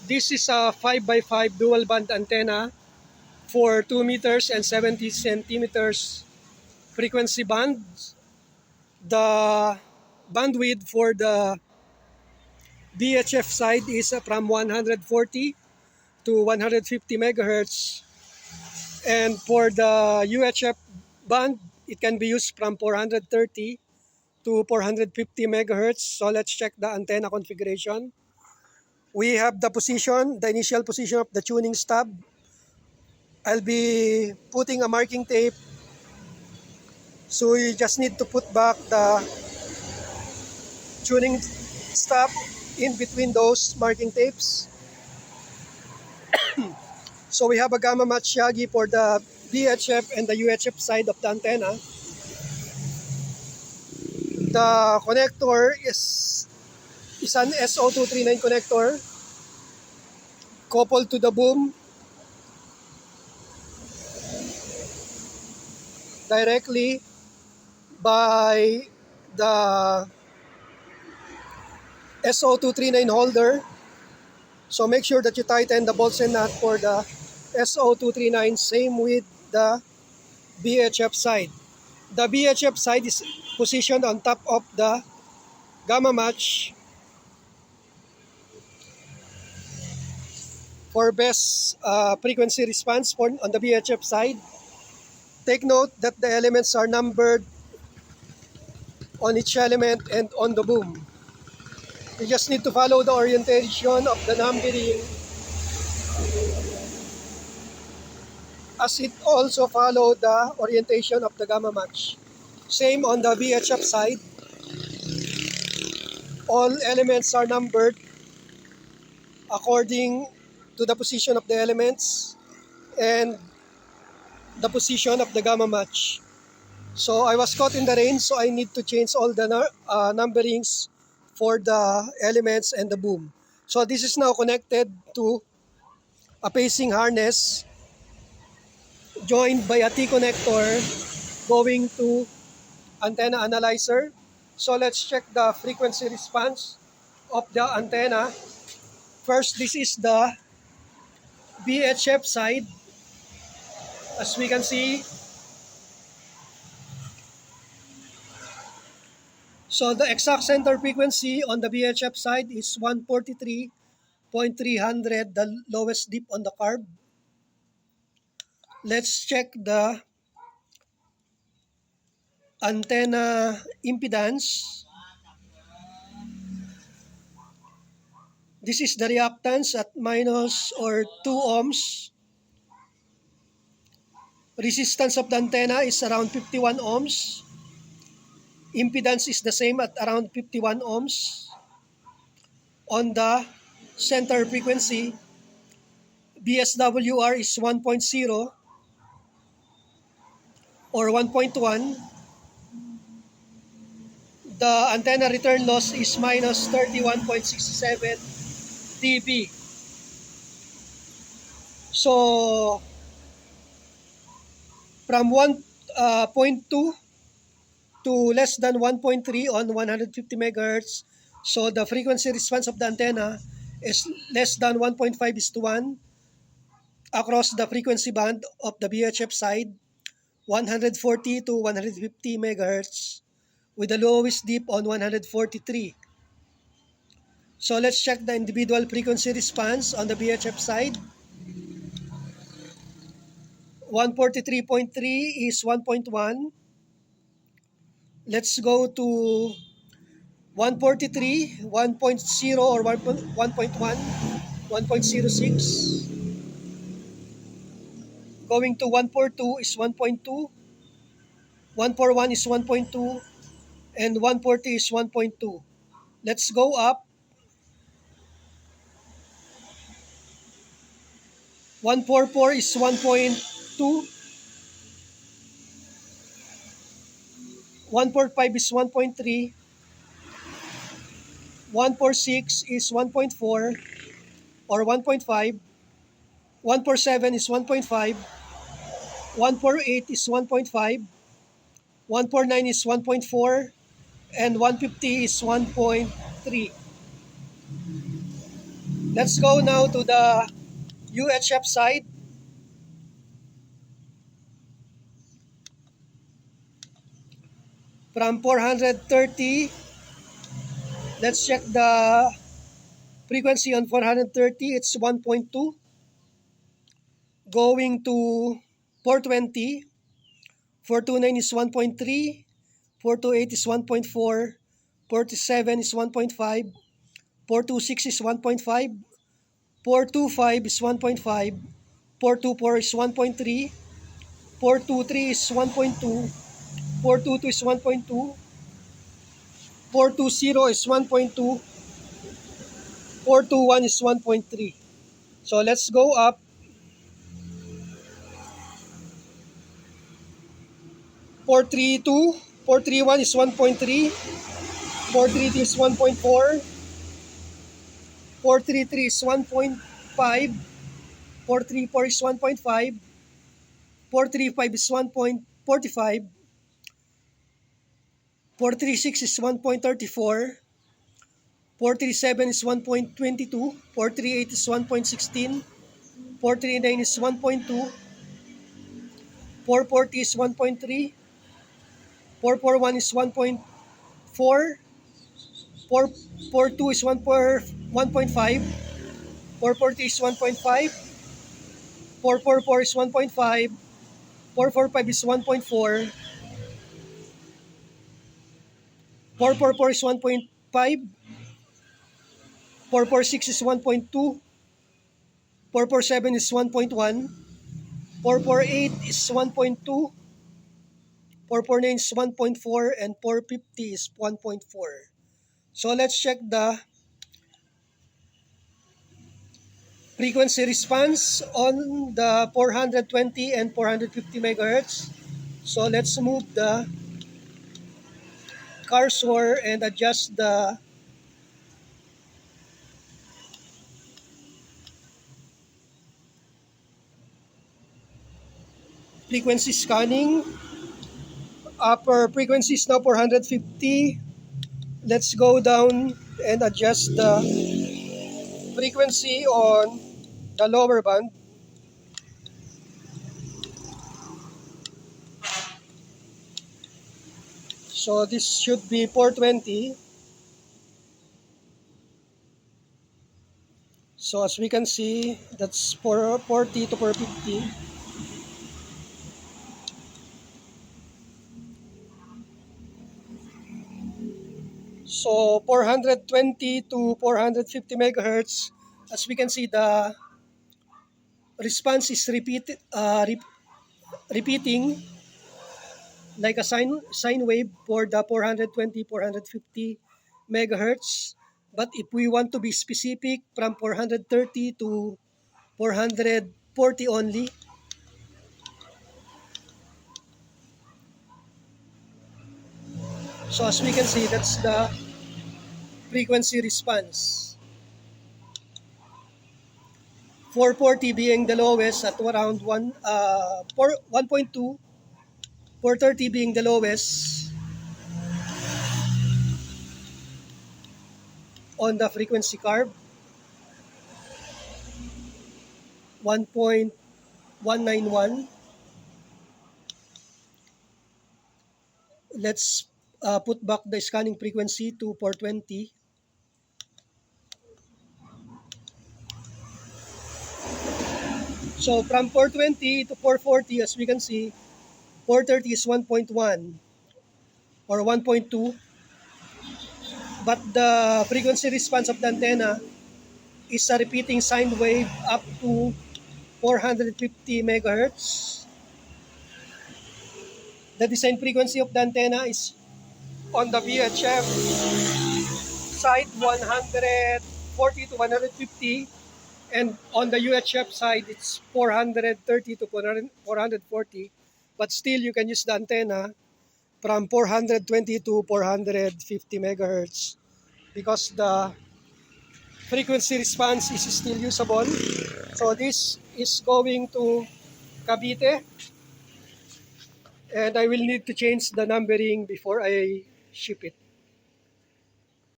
This is a 5x5 dual band antenna for 2 meters and 70 centimeters frequency band. The bandwidth for the VHF side is from 140 to 150 megahertz, and for the UHF band it can be used from 430 to 450 megahertz. So let's check the antenna configuration. We have the initial position of the tuning stub. I'll be putting a marking tape, so you just need to put back the tuning stub in between those marking tapes. So we have a gamma match Yagi for the VHF and the UHF side of the antenna. The connector is an SO239 connector coupled to the boom directly by the SO239 holder. So make sure that you tighten the bolts and nut for the SO239, same with the VHF side. The VHF side is positioned on top of the gamma match for best frequency response on the VHF side. Take note that the elements are numbered on each element and on the boom. You just need to follow the orientation of the numbering as it also follow the orientation of the gamma match. Same on the VHF side. All elements are numbered according to the position of the elements and the position of the gamma match. So I was caught in the rain, so I need to change all the numberings for the elements and the boom. So this is now connected to a pacing harness joined by a T-connector going to antenna analyzer. So let's check the frequency response of the antenna. First, this is the VHF side. As we can see, so the exact center frequency on the VHF side is 143.300, the lowest dip on the curve. Let's check the antenna impedance. This is the reactance at minus or 2 ohms. Resistance of the antenna is around 51 ohms. Impedance is the same at around 51 ohms. On the center frequency, BSWR is 1.0 or 1.1. The antenna return loss is minus 31.67 dB. So from 1.2 to less than 1.3 on 150 megahertz, so the frequency response of the antenna is less than 1.5:1 across the frequency band of the VHF side, 140 to 150 megahertz, with the lowest dip on 143. So let's check the individual frequency response on the VHF side. 143.3 is 1.1. Let's go to 143, 1.0 or 1.1, 1.06. Going to 142 is 1.2. 141 is 1.2. And 140 is 1.2. Let's go up. 144 is 1.2. 145 is 1.3. 146 is 1.4 or 1.5. 147 is 1.5. 148 is 1.5. 149 is 1.4. And 150 is 1.3. Let's go now to the UHF side. From 430, let's check the frequency on 430. It's 1.2. Going to 420, 429 is 1.3, 428 is 1.4, 427 is 1.5, 426 is 1.5, 425 is 1.5, 424 is 1.3, 423 is 1.2, 422 is 1.2, 420 is 1.2, 421 is 1.3. So let's go up. 432, 431 is 1.3, 432 is 1.4, 433 is 1.5, 434 is 1.5, 435 is 1.45, 436 is 1.34, 437 is 1.22, 438 is 1.16, 439 is 1.2, 440 is 1.3, 441 is 1.4, 442 is 1.5, 440 is 1.5, 444 is 1.5, 445 is 1.4, 444 is 1.5, 446 is 1.2, 447 is 1.1, 448 is 1.2, 449 is 1.4, and 450 is 1.4. So let's check the frequency response on the 420 and 450 megahertz. So let's move the cursor and adjust the frequency scanning. Upper frequency is now 450. Let's go down and adjust the frequency on the lower band. So this should be 420. So as we can see, that's 440 to 450. So 420 to 450 megahertz, as we can see, the response is repeating like a sine wave for the 420 450 megahertz. But if we want to be specific, from 430 to 440 only. So as we can see, that's the frequency response. 440 being the lowest at around 1.2, 430 being the lowest on the frequency curve, 1.191. Let's put back the scanning frequency to 420. So from 420 to 440, as we can see, 430 is 1.1 or 1.2. But the frequency response of the antenna is a repeating sine wave up to 450 megahertz. The design frequency of the antenna is on the VHF side 140 to 150, and on the UHF side it's 430 to 440. But still, you can use the antenna from 420 to 450 megahertz because the frequency response is still usable. So this is going to Cavite, and I will need to change the numbering before I ship it.